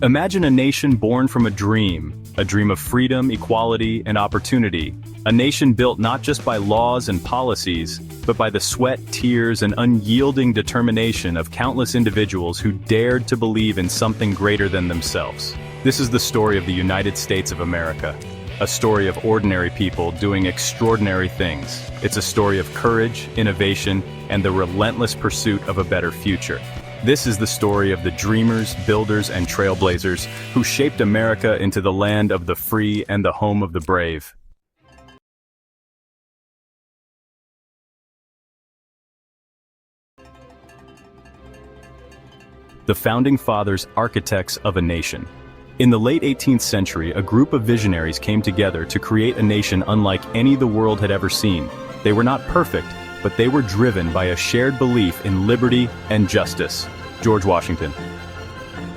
Imagine a nation born from a dream of freedom, equality, and opportunity. A nation built not just by laws and policies, but by the sweat, tears, and unyielding determination of countless individuals who dared to believe in something greater than themselves. This is the story of the United States of America. A story of ordinary people doing extraordinary things. It's a story of courage, innovation, and the relentless pursuit of a better future. This is the story of the dreamers, builders, and trailblazers who shaped America into the land of the free and the home of the brave. The Founding Fathers, architects of a nation. In the late 18th century, a group of visionaries came together to create a nation unlike any the world had ever seen. They were not perfect, but they were driven by a shared belief in liberty and justice. George Washington.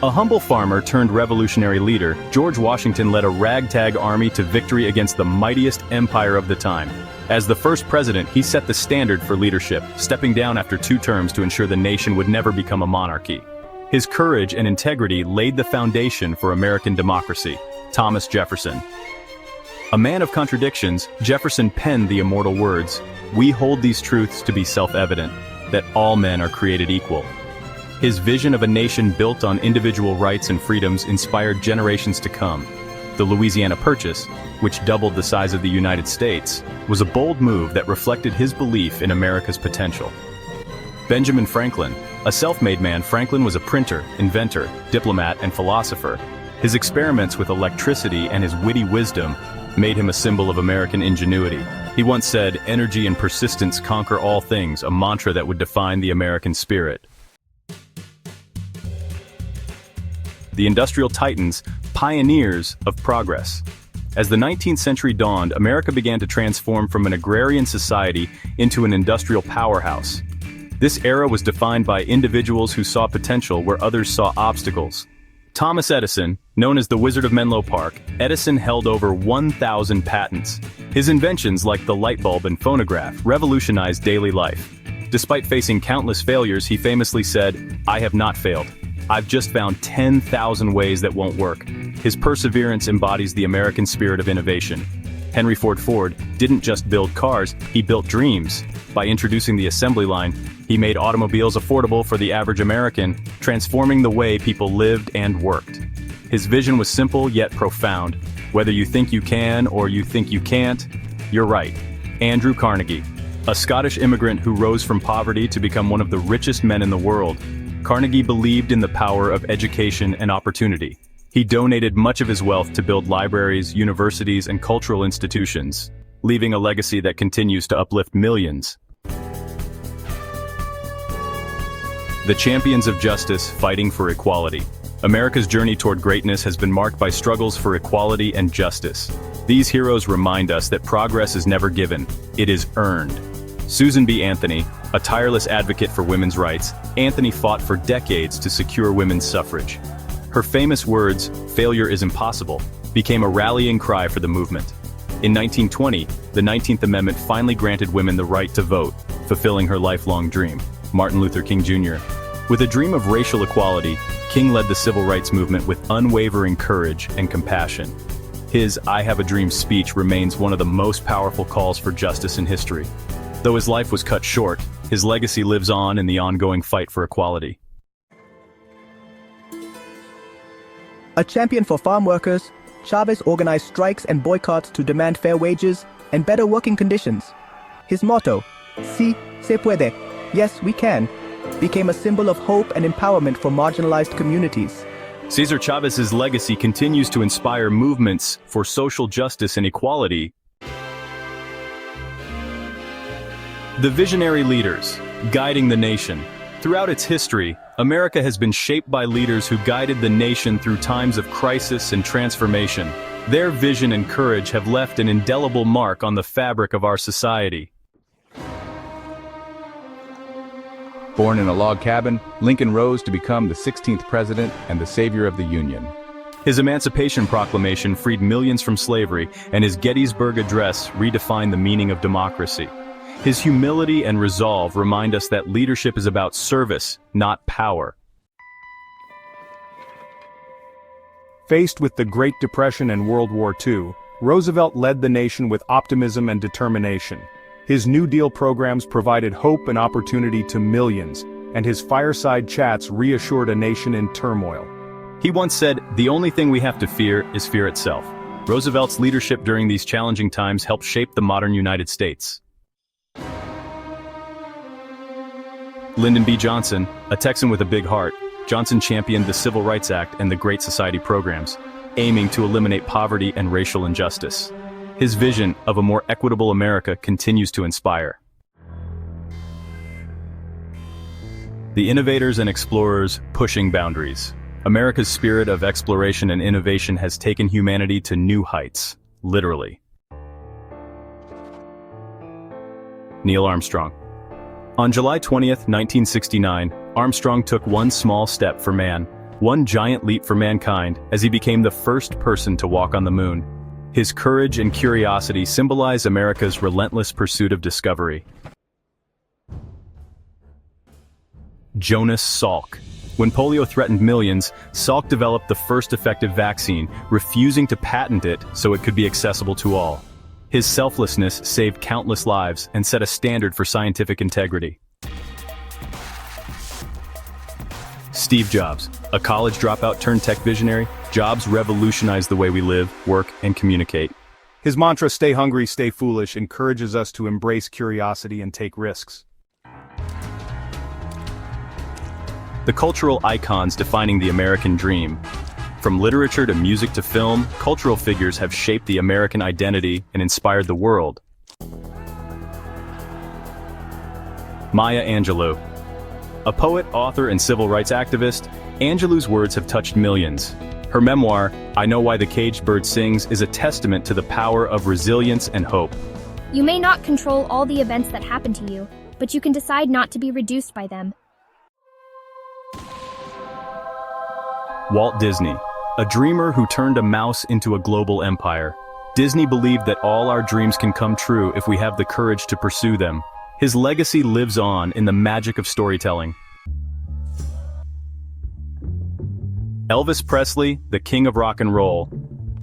A humble farmer turned revolutionary leader, George Washington led a ragtag army to victory against the mightiest empire of the time. As the first president, he set the standard for leadership, stepping down after 2 terms to ensure the nation would never become a monarchy. His courage and integrity laid the foundation for American democracy. Thomas Jefferson. A man of contradictions, Jefferson penned the immortal words, "We hold these truths to be self-evident, that all men are created equal." His vision of a nation built on individual rights and freedoms inspired generations to come. The Louisiana Purchase, which doubled the size of the United States, was a bold move that reflected his belief in America's potential. Benjamin Franklin. A self-made man, Franklin was a printer, inventor, diplomat, and philosopher. His experiments with electricity and his witty wisdom made him a symbol of American ingenuity. He once said, "Energy and persistence conquer all things," a mantra that would define the American spirit. The industrial titans, pioneers of progress. As the 19th century dawned, America began to transform from an agrarian society into an industrial powerhouse. This era was defined by individuals who saw potential where others saw obstacles. Thomas Edison, known as the Wizard of Menlo Park, Edison held over 1,000 patents. His inventions, like the light bulb and phonograph, revolutionized daily life. Despite facing countless failures, he famously said, "I have not failed. I've just found 10,000 ways that won't work." His perseverance embodies the American spirit of innovation. Henry Ford didn't just build cars, he built dreams. By introducing the assembly line, he made automobiles affordable for the average American, transforming the way people lived and worked. His vision was simple yet profound. Whether you think you can or you think you can't, you're right. Andrew Carnegie. A Scottish immigrant who rose from poverty to become one of the richest men in the world, Carnegie believed in the power of education and opportunity. He donated much of his wealth to build libraries, universities, and cultural institutions, leaving a legacy that continues to uplift millions. The champions of justice fighting for equality. America's journey toward greatness has been marked by struggles for equality and justice. These heroes remind us that progress is never given, it is earned. Susan B. Anthony, a tireless advocate for women's rights, Anthony fought for decades to secure women's suffrage. Her famous words, "Failure is impossible," became a rallying cry for the movement. In 1920, the 19th Amendment finally granted women the right to vote, fulfilling her lifelong dream. Martin Luther King Jr. With a dream of racial equality, King led the civil rights movement with unwavering courage and compassion. His "I Have a Dream" speech remains one of the most powerful calls for justice in history. Though his life was cut short, his legacy lives on in the ongoing fight for equality. A champion for farm workers, Chavez organized strikes and boycotts to demand fair wages and better working conditions. His motto, "Si se puede," yes, we can, became a symbol of hope and empowerment for marginalized communities. Cesar Chavez's legacy continues to inspire movements for social justice and equality. The visionary leaders, guiding the nation. Throughout its history, America has been shaped by leaders who guided the nation through times of crisis and transformation. Their vision and courage have left an indelible mark on the fabric of our society. Born in a log cabin, Lincoln rose to become the 16th president and the savior of the Union. His Emancipation Proclamation freed millions from slavery, and his Gettysburg Address redefined the meaning of democracy. His humility and resolve remind us that leadership is about service, not power. Faced with the Great Depression and World War II, Roosevelt led the nation with optimism and determination. His New Deal programs provided hope and opportunity to millions, and his fireside chats reassured a nation in turmoil. He once said, "The only thing we have to fear is fear itself." Roosevelt's leadership during these challenging times helped shape the modern United States. Lyndon B. Johnson, a Texan with a big heart, Johnson championed the Civil Rights Act and the Great Society programs, aiming to eliminate poverty and racial injustice. His vision of a more equitable America continues to inspire. The innovators and explorers pushing boundaries. America's spirit of exploration and innovation has taken humanity to new heights, literally. Neil Armstrong. On July 20th, 1969, Armstrong took one small step for man, one giant leap for mankind, as he became the first person to walk on the moon. His courage and curiosity symbolize America's relentless pursuit of discovery. Jonas Salk. When polio threatened millions, Salk developed the first effective vaccine, refusing to patent it so it could be accessible to all. His selflessness saved countless lives and set a standard for scientific integrity. Steve Jobs, a college dropout turned tech visionary, Jobs revolutionized the way we live, work, and communicate. His mantra, "Stay hungry, stay foolish," encourages us to embrace curiosity and take risks. The cultural icons defining the American dream. From literature to music to film, cultural figures have shaped the American identity and inspired the world. Maya Angelou. A poet, author, and civil rights activist, Angelou's words have touched millions. Her memoir, I Know Why the Caged Bird Sings, is a testament to the power of resilience and hope. You may not control all the events that happen to you, but you can decide not to be reduced by them. Walt Disney, a dreamer who turned a mouse into a global empire. Disney believed that all our dreams can come true if we have the courage to pursue them. His legacy lives on in the magic of storytelling. Elvis Presley, the king of rock and roll.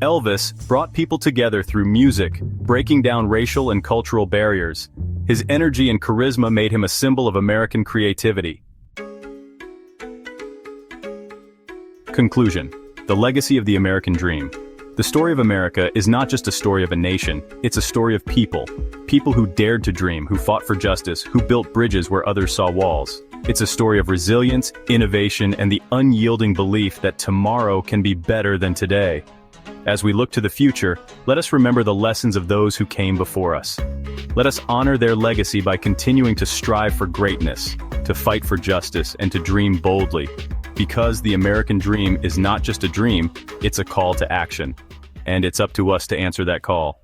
Elvis brought people together through music, breaking down racial and cultural barriers. His energy and charisma made him a symbol of American creativity. Conclusion. The legacy of the American dream. The story of America is not just a story of a nation, it's a story of people. People who dared to dream, who fought for justice, who built bridges where others saw walls. It's a story of resilience, innovation, and the unyielding belief that tomorrow can be better than today. As we look to the future, let us remember the lessons of those who came before us. Let us honor their legacy by continuing to strive for greatness, to fight for justice, and to dream boldly. Because the American dream is not just a dream, it's a call to action. And it's up to us to answer that call.